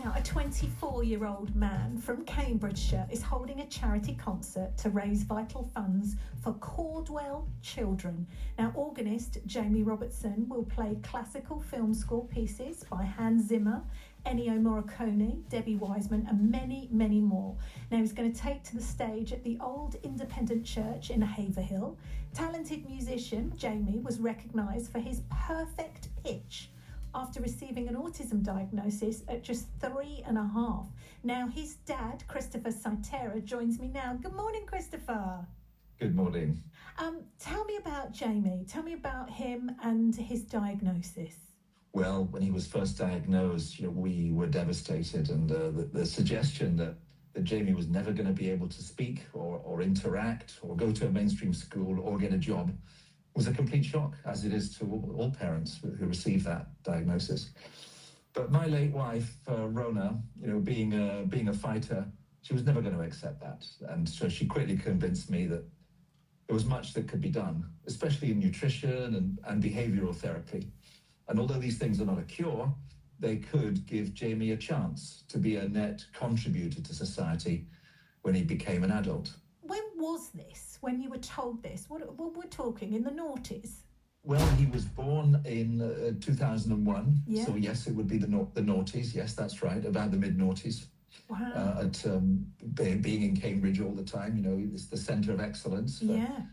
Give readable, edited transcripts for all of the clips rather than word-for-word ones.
Now, a 24-year-old man from Cambridgeshire is holding a charity concert to raise vital funds for Cordwell children. Now, organist Jamie Robertson will play classical film score pieces by Hans Zimmer, Ennio Morricone, Debbie Wiseman, and many, many more. Now, he's going to take to the stage at the Old Independent Church in Haverhill. Talented musician Jamie was recognised for his perfect pitch after receiving an autism diagnosis at just 3.5. Now, his dad, Christopher Cytera, joins me now. Good morning, Christopher. Good morning. Tell me about Jamie. Tell me about him and his diagnosis. Well, when he was first diagnosed, we were devastated, and the suggestion that Jamie was never going to be able to speak or interact or go to a mainstream school or get a job was a complete shock, as it is to all parents who receive that diagnosis. But my late wife, Rhona, being a fighter, she was never going to accept that. And so she quickly convinced me that there was much that could be done, especially in nutrition and behavioral therapy. And although these things are not a cure, they could give Jamie a chance to be a net contributor to society when he became an adult. When was this, when you were told this? What we're talking, in the noughties? Well, he was born in 2001, Yeah. So yes, it would be the noughties. Yes, that's right, about the mid-noughties. Wow. Being in Cambridge all the time, it's the centre of excellence for Yeah.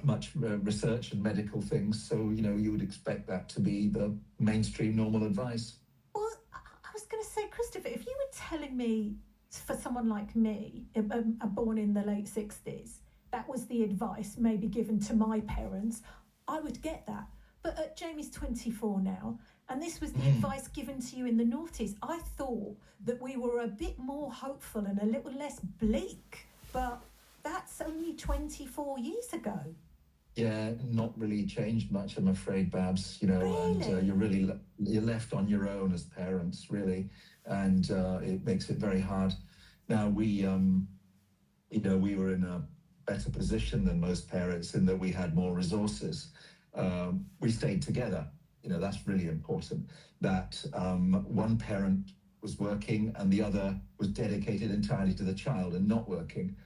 much research and medical things. So, you would expect that to be the mainstream normal advice. Well, I was going to say, Christopher, if you were telling me, for someone like me, born in the late 60s, that was the advice maybe given to my parents, I would get that. But Jamie's 24 now, and this was the advice given to you in the noughties. I thought that we were a bit more hopeful and a little less bleak, but that's only 24 years ago. Yeah, not really changed much, I'm afraid, Babs. Really? And you're left on your own as parents, really, and it makes it very hard. Now we were in a better position than most parents in that we had more resources. We stayed together. That's really important. That one parent was working and the other was dedicated entirely to the child and not working.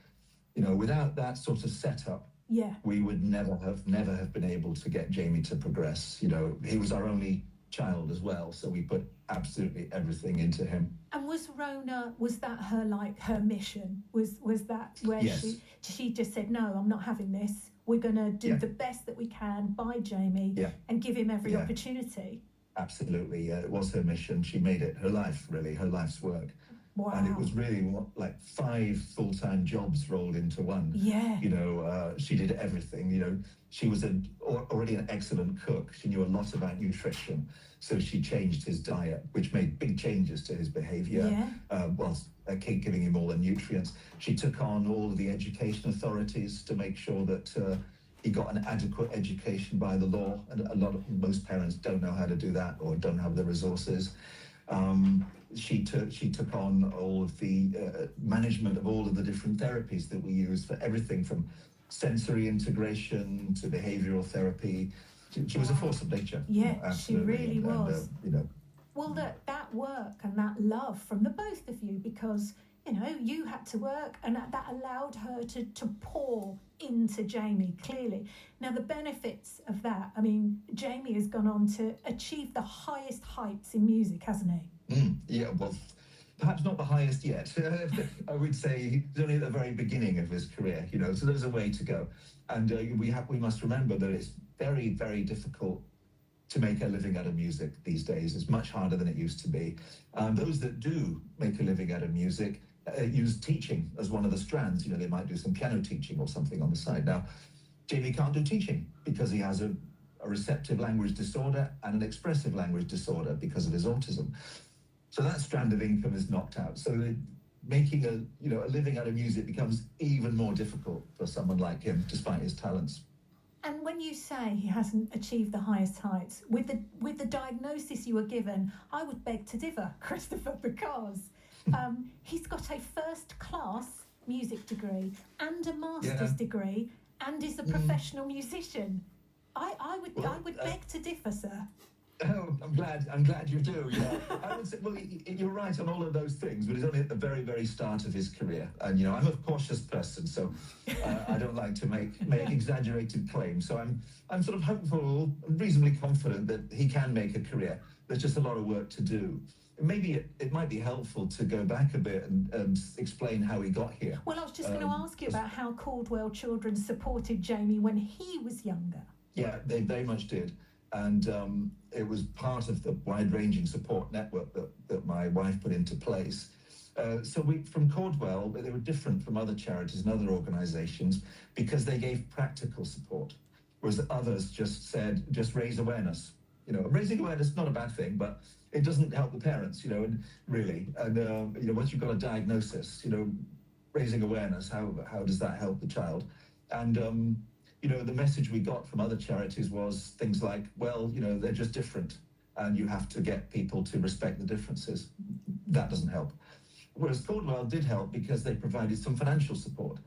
Without that sort of setup, Yeah. we would never have been able to get Jamie to progress. He was our only child as well, so we put absolutely everything into him. And was Rhona, was that her mission? Was that where Yes. she just said, no, I'm not having this. We're going to do the best that we can by Jamie and give him every opportunity. Absolutely, it was her mission. She made it her life, really, her life's work. Wow. And it was really like 5 full-time jobs rolled into one. Yeah. She did everything. She was already an excellent cook. She knew a lot about nutrition. So she changed his diet, which made big changes to his behavior, whilst giving him all the nutrients. She took on all of the education authorities to make sure that he got an adequate education by the law. And most parents don't know how to do that or don't have the resources. She took on all of the management of all of the different therapies that we use for everything from sensory integration to behavioral therapy. She was a force of nature. Yeah, absolutely. She really was. And, Well, that work and that love from the both of you, because, you had to work and that allowed her to pour into Jamie, clearly. Now, the benefits of that, Jamie has gone on to achieve the highest heights in music, hasn't he? Yeah, well, perhaps not the highest yet. I would say he's only at the very beginning of his career, so there's a way to go. And we must remember that it's very, very difficult to make a living out of music these days. It's much harder than it used to be. Those that do make a living out of music use teaching as one of the strands. They might do some piano teaching or something on the side. Now, Jamie can't do teaching because he has a receptive language disorder and an expressive language disorder because of his autism. So that strand of income is knocked out. So making a living out of music becomes even more difficult for someone like him, despite his talents. And when you say he hasn't achieved the highest heights, with the diagnosis you were given, I would beg to differ, Christopher, because he's got a first-class music degree and a master's degree and is a professional musician. I would beg to differ, sir. Oh, I'm glad you do. Yeah, I would say, well, you're right on all of those things, but he's only at the very, very start of his career. And I'm a cautious person, so I don't like to make exaggerated claims. So I'm sort of hopeful, reasonably confident that he can make a career. There's just a lot of work to do. Maybe it might be helpful to go back a bit and explain how he got here. Well, I was just going to ask you about how Caudwell Children supported Jamie when he was younger. Yeah, they very much did. And it was part of the wide-ranging support network that my wife put into place. So from Caudwell, they were different from other charities and other organisations because they gave practical support, whereas others just said, just raise awareness. Raising awareness is not a bad thing, but it doesn't help the parents, and really. And once you've got a diagnosis, raising awareness, how does that help the child? And the message we got from other charities was things like, well, they're just different, and you have to get people to respect the differences. That doesn't help. Whereas Caudwell did help because they provided some financial support,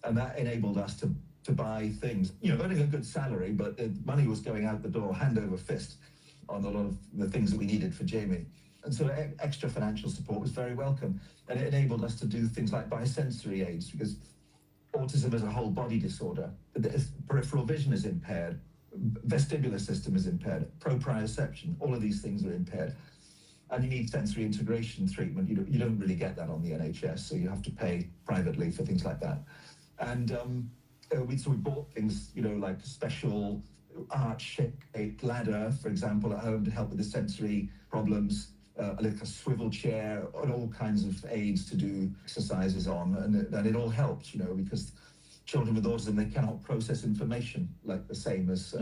and that enabled us to buy things. Earning a good salary, but money was going out the door hand over fist on a lot of the things that we needed for Jamie. And so extra financial support was very welcome, and it enabled us to do things like buy sensory aids, because autism is a whole body disorder. Peripheral vision is impaired, vestibular system is impaired, proprioception, all of these things are impaired. And you need sensory integration treatment. You don't really get that on the NHS, so you have to pay privately for things like that. And we bought things, like a special arch-shaped ladder, for example, at home to help with the sensory problems, like a swivel chair, and all kinds of aids to do exercises on, and it all helped, because children with autism, they cannot process information like the same as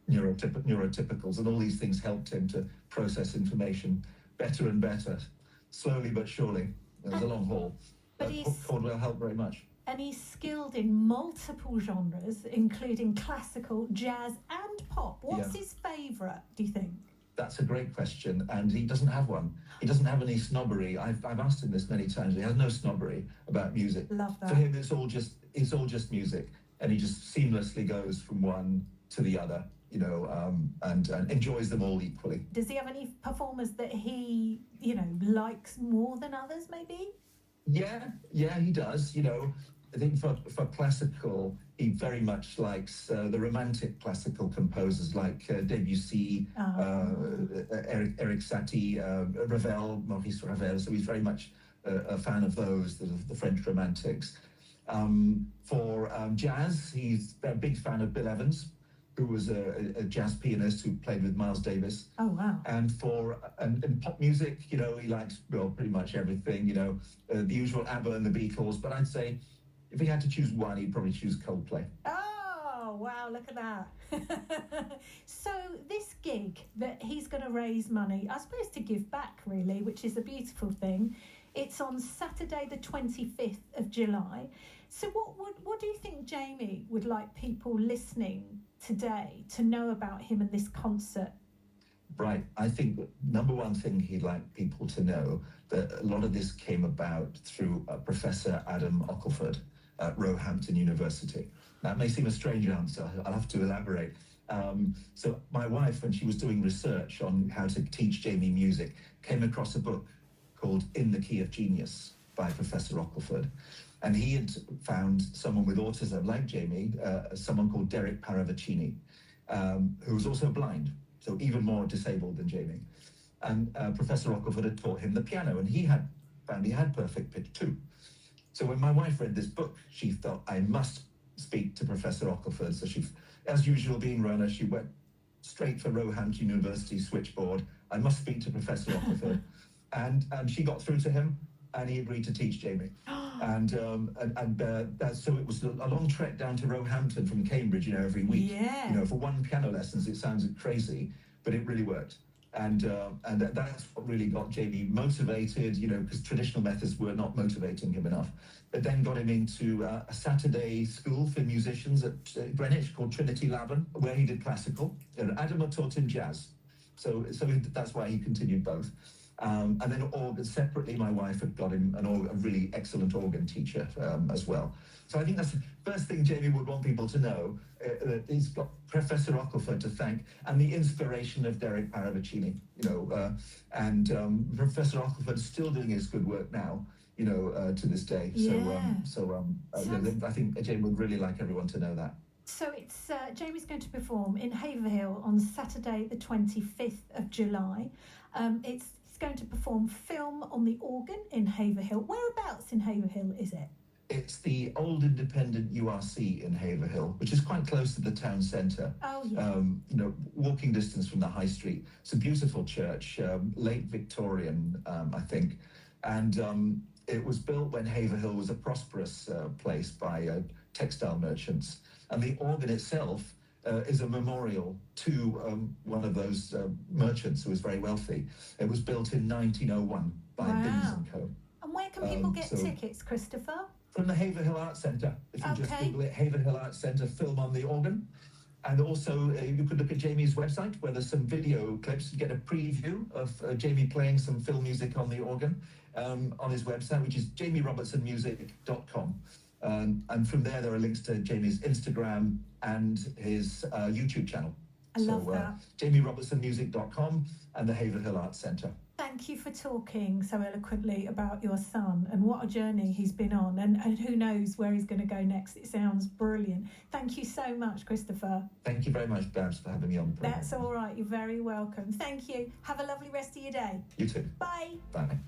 neurotypicals, and all these things helped him to process information better and better, slowly but surely. It was a long haul. But Caudwell helped very much. And he's skilled in multiple genres, including classical, jazz, and pop. What's his favourite, do you think? That's a great question, and he doesn't have one. He doesn't have any snobbery. I've asked him this many times. He has no snobbery about music. Love that. For him, it's all just music, and he just seamlessly goes from one to the other, and enjoys them all equally. Does he have any performers that he, likes more than others, maybe? Yeah, he does. I think for classical, he very much likes the romantic classical composers like Debussy, Eric Satie, Ravel, Maurice Ravel. So he's very much a fan of those, the French romantics. For jazz, he's a big fan of Bill Evans, who was a jazz pianist who played with Miles Davis. Oh, wow. And for pop music, he likes, pretty much everything, the usual ABBA and the Beatles. But I'd say if he had to choose one, he'd probably choose Coldplay. Oh, wow, look at that. So this gig that he's going to raise money, I suppose to give back, really, which is a beautiful thing. It's on Saturday the 25th of July. So what do you think Jamie would like people listening today to know about him and this concert? Right. I think number one thing he'd like people to know that a lot of this came about through Professor Adam Ockleford at Roehampton University. That may seem a strange answer. I'll have to elaborate. So my wife, when she was doing research on how to teach Jamie music, came across a book called In the Key of Genius by Professor Ockleford. And he had found someone with autism like Jamie, someone called Derek Paravicini, who was also blind, so even more disabled than Jamie. And Professor Ockleford had taught him the piano, and he found he had perfect pitch too. So when my wife read this book, she thought, I must speak to Professor Ockleford. So she, as usual, being Rhona, she went straight for Roehampton University switchboard. I must speak to Professor Ockleford. And she got through to him, and he agreed to teach Jamie. So it was a long trek down to Roehampton from Cambridge, every week. Yeah. For one piano lessons, it sounds crazy, but it really worked. And that's what really got Jamie motivated, because traditional methods were not motivating him enough. It then got him into a Saturday school for musicians at Greenwich called Trinity Laban, where he did classical. And Adam had taught him jazz. So that's why he continued both. And then separately, my wife had got him a really excellent organ teacher as well. So I think that's the first thing Jamie would want people to know. That he's got Professor Ockleford to thank, and the inspiration of Derek Paravicini. And Professor Ockleford's still doing his good work now. To this day. Yeah. I think Jamie would really like everyone to know that. So it's Jamie's going to perform in Haverhill on Saturday, the 25th of July. He's going to perform film on the organ in Haverhill. Whereabouts in Haverhill is it? It's the old independent URC in Haverhill, which is quite close to the town centre. Oh, yeah. Walking distance from the high street. It's a beautiful church, late Victorian, I think. And it was built when Haverhill was a prosperous place by textile merchants. And the organ itself is a memorial to one of those merchants who was very wealthy. It was built in 1901 by Binns & Co. And where can people get tickets, Christopher? From the Haverhill Arts Centre. If you just Google it, Haverhill Arts Centre film on the organ. And also you could look at Jamie's website where there's some video clips to get a preview of Jamie playing some film music on the organ on his website, which is jamierobertsonmusic.com. And from there are links to Jamie's Instagram and his YouTube channel. I love that. jamierobertsonmusic.com and the Haverhill Arts Centre. Thank you for talking so eloquently about your son and what a journey he's been on, and who knows where he's going to go next. It sounds brilliant. Thank you so much, Christopher. Thank you very much, Babs, for having me on the programme. That's all right. You're very welcome. Thank you. Have a lovely rest of your day. You too. Bye. Bye.